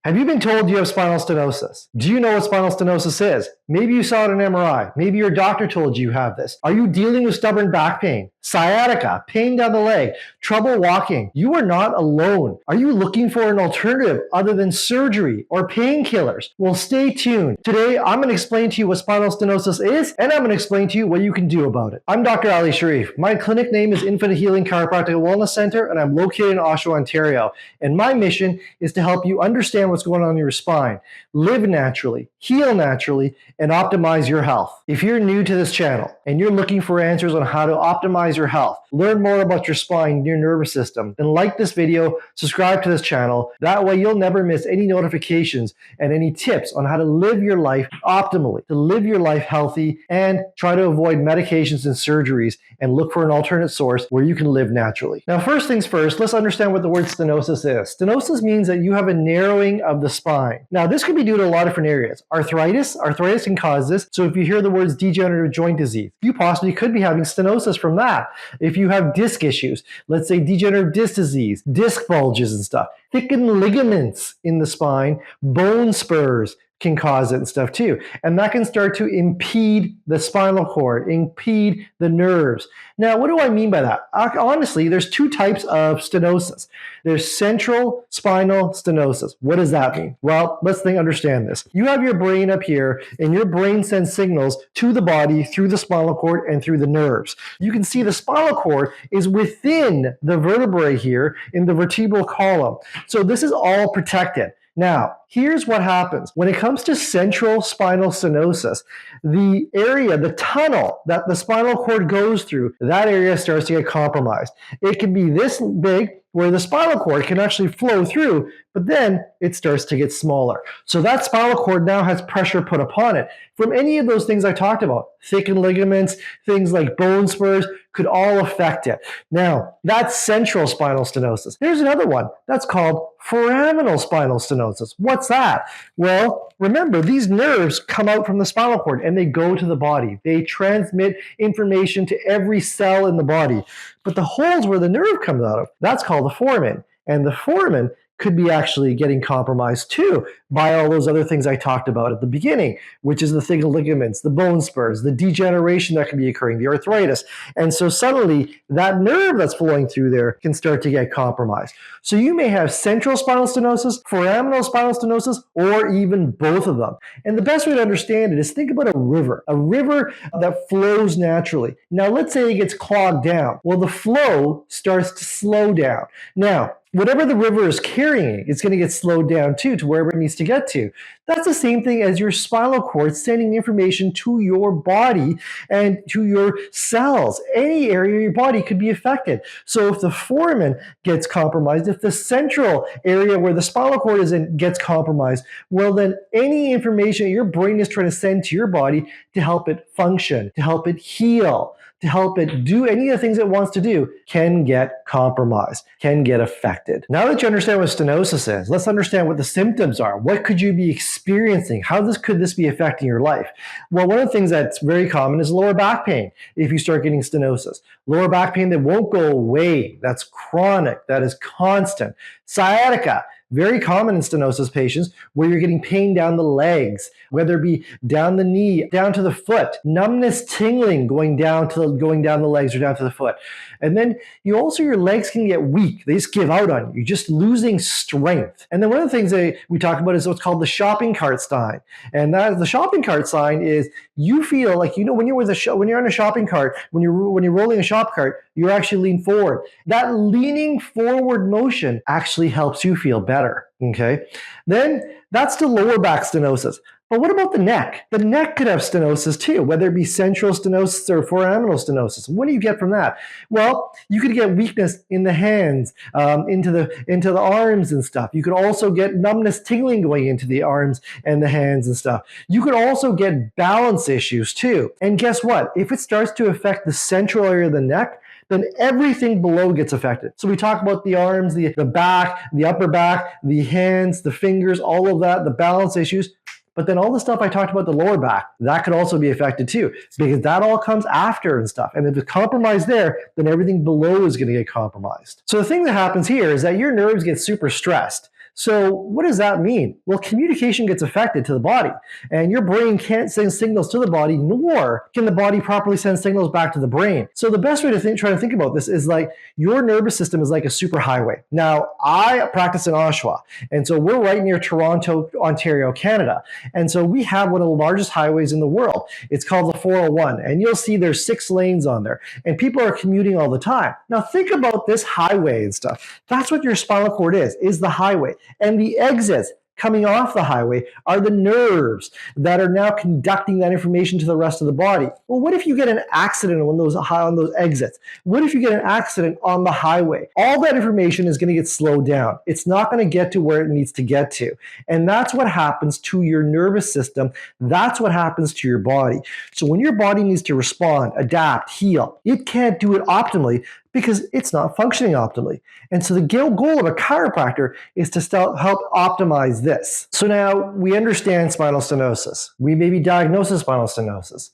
Have you been told you have spinal stenosis? Do you know what spinal stenosis is? Maybe you saw it in an MRI. Maybe your doctor told you have this. Are you dealing with stubborn back pain, sciatica, pain down the leg, trouble walking? You are not alone. Are you looking for an alternative other than surgery or painkillers? Well, stay tuned. Today, I'm going to explain to you what spinal stenosis is, and I'm going to explain to you what you can do about it. I'm Dr. Shariff. My clinic name is Infinite Healing Chiropractic Wellness Center, and I'm located in Oshawa, Ontario. And my mission is to help you understand what's going on in your spine, live naturally, heal naturally, and optimize your health. If you're new to this channel and you're looking for answers on how to optimize your health, learn more about your spine and your nervous system, then like this video, subscribe to this channel. That way you'll never miss any notifications and any tips on how to live your life optimally, to live your life healthy, and try to avoid medications and surgeries and look for an alternate source where you can live naturally. Now, first things first, let's understand what the word stenosis is. Stenosis means that you have a narrowing of the spine. Now, this could be due to a lot of different areas. Arthritis can cause this. So if you hear the words degenerative joint disease, you possibly could be having stenosis from that. If you have disc issues, let's say degenerative disc disease, disc bulges and stuff, thickened ligaments in the spine, bone spurs can cause it and stuff too. And that can start to impede the spinal cord, impede the nerves. Now, what do I mean by that? Honestly, there's two types of stenosis. There's central spinal stenosis. What does that mean? Well, let's understand this. You have your brain up here, and your brain sends signals to the body through the spinal cord and through the nerves. You can see the spinal cord is within the vertebrae here in the vertebral column. So this is all protected. Now, here's what happens. When it comes to central spinal stenosis, the area, the tunnel that the spinal cord goes through, that area starts to get compromised. It can be this big where the spinal cord can actually flow through, but then it starts to get smaller. So that spinal cord now has pressure put upon it. From any of those things I talked about, thickened ligaments, things like bone spurs, could all affect it. Now, that's central spinal stenosis. There's another one that's called foraminal spinal stenosis. What's that? Well, remember, these nerves come out from the spinal cord and they go to the body. They transmit information to every cell in the body. But the holes where the nerve comes out of, that's called the foramen. And the foramen could be actually getting compromised too by all those other things I talked about at the beginning, which is the thickened ligaments, the bone spurs, the degeneration that can be occurring, the arthritis. And so suddenly that nerve that's flowing through there can start to get compromised. So you may have central spinal stenosis, foraminal spinal stenosis, or even both of them. And the best way to understand it is think about a river that flows naturally. Now, let's say it gets clogged down. Well, the flow starts to slow down. Now, whatever the river is carrying, it's going to get slowed down too to wherever it needs to get to. That's the same thing as your spinal cord sending information to your body and to your cells. Any area of your body could be affected. So if the foramen gets compromised, if the central area where the spinal cord is in gets compromised, well then any information your brain is trying to send to your body to help it function, to help it heal, to help it do any of the things it wants to do can get compromised, can get affected. Now that you understand what stenosis is, let's understand what the symptoms are. What could you be experiencing? How could this be affecting your life? Well, one of the things that's very common is lower back pain if you start getting stenosis. Lower back pain that won't go away, that's chronic, that is constant. Sciatica, very common in stenosis patients where you're getting pain down the legs, whether it be down the knee, down to the foot, numbness, tingling going down the legs or down to the foot. And then your legs can get weak. They just give out on you. You're just losing strength. And then one of the things that we talk about is what's called the shopping cart sign. And that the shopping cart sign is you feel like, when you're on a shopping cart, when you're rolling a shop cart, you actually lean forward. That leaning forward motion actually helps you feel better. Okay. Then that's the lower back stenosis. But what about the neck? The neck could have stenosis too, whether it be central stenosis or foraminal stenosis. What do you get from that? Well, you could get weakness in the hands, into the arms and stuff. You could also get numbness, tingling going into the arms and the hands and stuff. You could also get balance issues too. And guess what? If it starts to affect the central area of the neck, then everything below gets affected. So we talk about the arms, the back, the upper back, the hands, the fingers, all of that, the balance issues. But then all the stuff I talked about, the lower back, that could also be affected too, because that all comes after and stuff. And if it's compromised there, then everything below is going to get compromised. So the thing that happens here is that your nerves get super stressed. So what does that mean? Well, communication gets affected to the body, and your brain can't send signals to the body, nor can the body properly send signals back to the brain. So the best way to try to think about this is like your nervous system is like a superhighway. Now, I practice in Oshawa, and so we're right near Toronto, Ontario, Canada. And so we have one of the largest highways in the world. It's called the 401, and you'll see there's 6 lanes on there, and people are commuting all the time. Now think about this highway and stuff. That's what your spinal cord is the highway. And the exits coming off the highway are the nerves that are now conducting that information to the rest of the body. Well, what if you get an accident on those exits? What if you get an accident on the highway? All that information is going to get slowed down. It's not going to get to where it needs to get to. And that's what happens to your nervous system. That's what happens to your body. So when your body needs to respond, adapt, heal, it can't do it optimally because it's not functioning optimally. And so the goal of a chiropractor is to help optimize this. So now we understand spinal stenosis. We maybe diagnose spinal stenosis.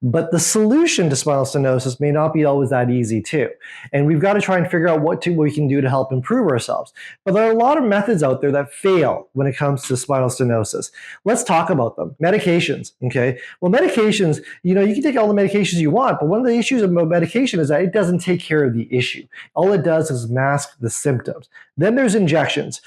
But the solution to spinal stenosis may not be always that easy too. And we've got to try and figure out what we can do to help improve ourselves. But there are a lot of methods out there that fail when it comes to spinal stenosis. Let's talk about them. Medications, okay? Well, medications, you can take all the medications you want, but one of the issues about medication is that it doesn't take care of the issue. All it does is mask the symptoms. Then there's injections.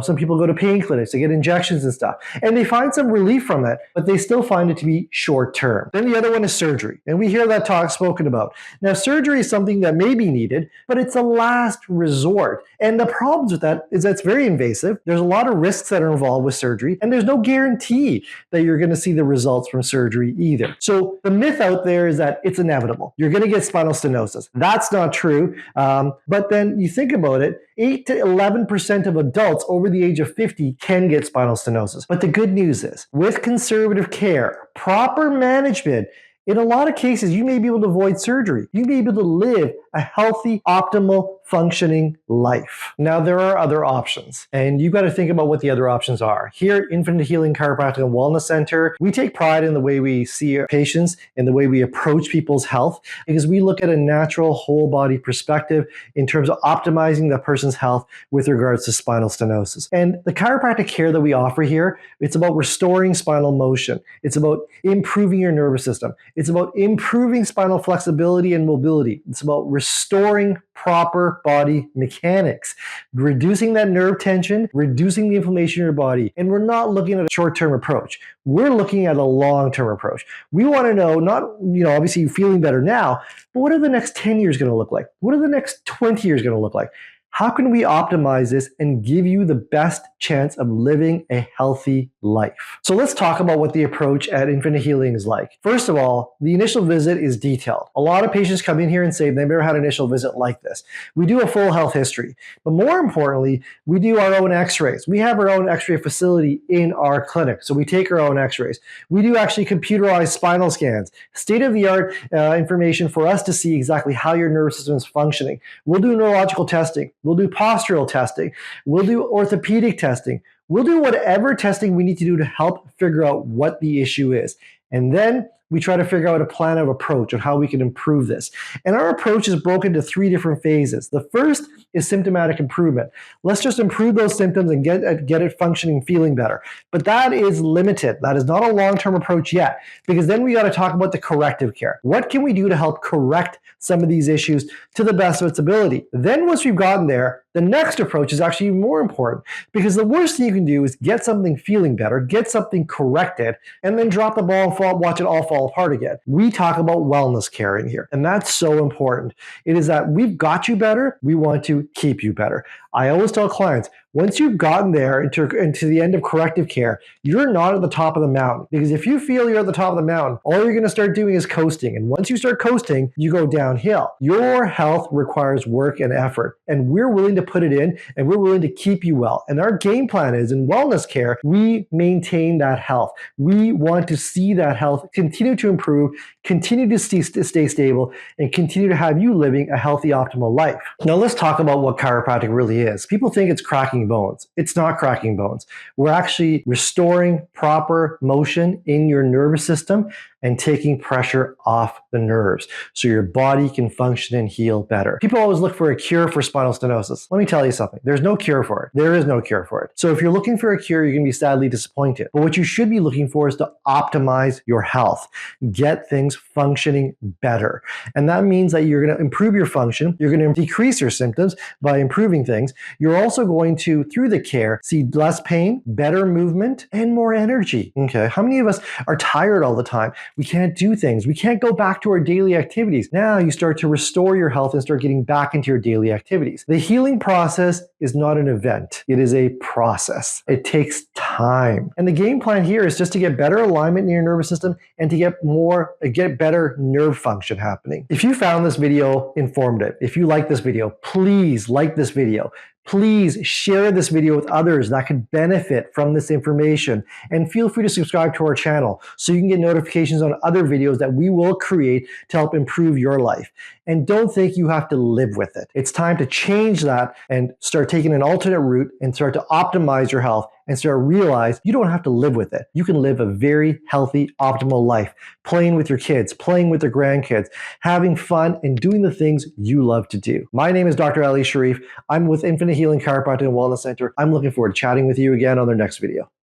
Some people go to painkillers to get injections and stuff, and they find some relief from it, but they still find it to be short term. Then the other one is surgery, and we hear that talk spoken about. Now, surgery is something that may be needed, but it's a last resort. And the problems with that is that it's very invasive. There's a lot of risks that are involved with surgery, and there's no guarantee that you're going to see the results from surgery either. So the myth out there is that it's inevitable. You're going to get spinal stenosis. That's not true. But then you think about it, 8 to 11% of adults over the age of 50 can get spinal stenosis. But the good news is, with conservative care, proper management, in a lot of cases, you may be able to avoid surgery. You may be able to live a healthy, optimal, functioning life. Now, there are other options, and you've got to think about what the other options are. Here at Infinite Healing Chiropractic and Wellness Center, we take pride in the way we see our patients and the way we approach people's health, because we look at a natural whole body perspective in terms of optimizing the person's health with regards to spinal stenosis. And the chiropractic care that we offer here, it's about restoring spinal motion. It's about improving your nervous system. It's about improving spinal flexibility and mobility. It's about restoring proper body mechanics, reducing that nerve tension, reducing the inflammation in your body. And we're not looking at a short-term approach. We're looking at a long-term approach. We want to know, not, obviously you're feeling better now, but what are the next 10 years going to look like? What are the next 20 years going to look like? How can we optimize this and give you the best chance of living a healthy life? So let's talk about what the approach at Infinite Healing is like. First of all, the initial visit is detailed. A lot of patients come in here and say they've never had an initial visit like this. We do a full health history, but more importantly, we do our own x-rays. We have our own x-ray facility in our clinic, so we take our own x-rays. We do actually computerized spinal scans, state-of-the-art information for us to see exactly how your nervous system is functioning. We'll do neurological testing. We'll do postural testing. We'll do orthopedic testing. We'll do whatever testing we need to do to help figure out what the issue is. And then we try to figure out a plan of approach on how we can improve this. And our approach is broken into 3 different phases. The first is symptomatic improvement. Let's just improve those symptoms and get it functioning, feeling better. But that is limited. That is not a long-term approach yet, because then we got to talk about the corrective care. What can we do to help correct some of these issues to the best of its ability? Then once we've gotten there, the next approach is actually more important, because the worst thing you can do is get something feeling better, get something corrected, and then drop the ball and watch it all fall apart again. We talk about wellness care in here, and that's so important. It is that we've got you better, we want to keep you better. I always tell clients, once you've gotten there into the end of corrective care, you're not at the top of the mountain. Because if you feel you're at the top of the mountain, all you're going to start doing is coasting. And once you start coasting, you go downhill. Your health requires work and effort. And we're willing to put it in, and we're willing to keep you well. And our game plan is, in wellness care, we maintain that health. We want to see that health continue to improve, continue to stay stable, and continue to have you living a healthy, optimal life. Now let's talk about what chiropractic really is. People think it's cracking cracking bones. It's not cracking bones. We're actually restoring proper motion in your nervous system and taking pressure off the nerves so your body can function and heal better. People always look for a cure for spinal stenosis. Let me tell you something. There's no cure for it. There is no cure for it. So if you're looking for a cure, you're going to be sadly disappointed. But what you should be looking for is to optimize your health, get things functioning better. And that means that you're going to improve your function. You're going to decrease your symptoms by improving things. You're also going to, through the care, see less pain, better movement, and more energy. Okay. How many of us are tired all the time? We can't do things. We can't go back to our daily activities. Now you start to restore your health and start getting back into your daily activities. The healing process is not an event. It is a process. It takes time. And the game plan here is just to get better alignment in your nervous system and to get better nerve function happening. If you found this video informative, if you like this video, please like this video. Please share this video with others that could benefit from this information, and feel free to subscribe to our channel so you can get notifications on other videos that we will create to help improve your life. And don't think you have to live with it. It's time to change that and start taking an alternate route and start to optimize your health and start to realize you don't have to live with it. You can live a very healthy, optimal life, playing with your kids, playing with your grandkids, having fun, and doing the things you love to do. My name is Dr. Ali Shariff. I'm with Infinite Healing Chiropractic and Wellness Center. I'm looking forward to chatting with you again on the next video.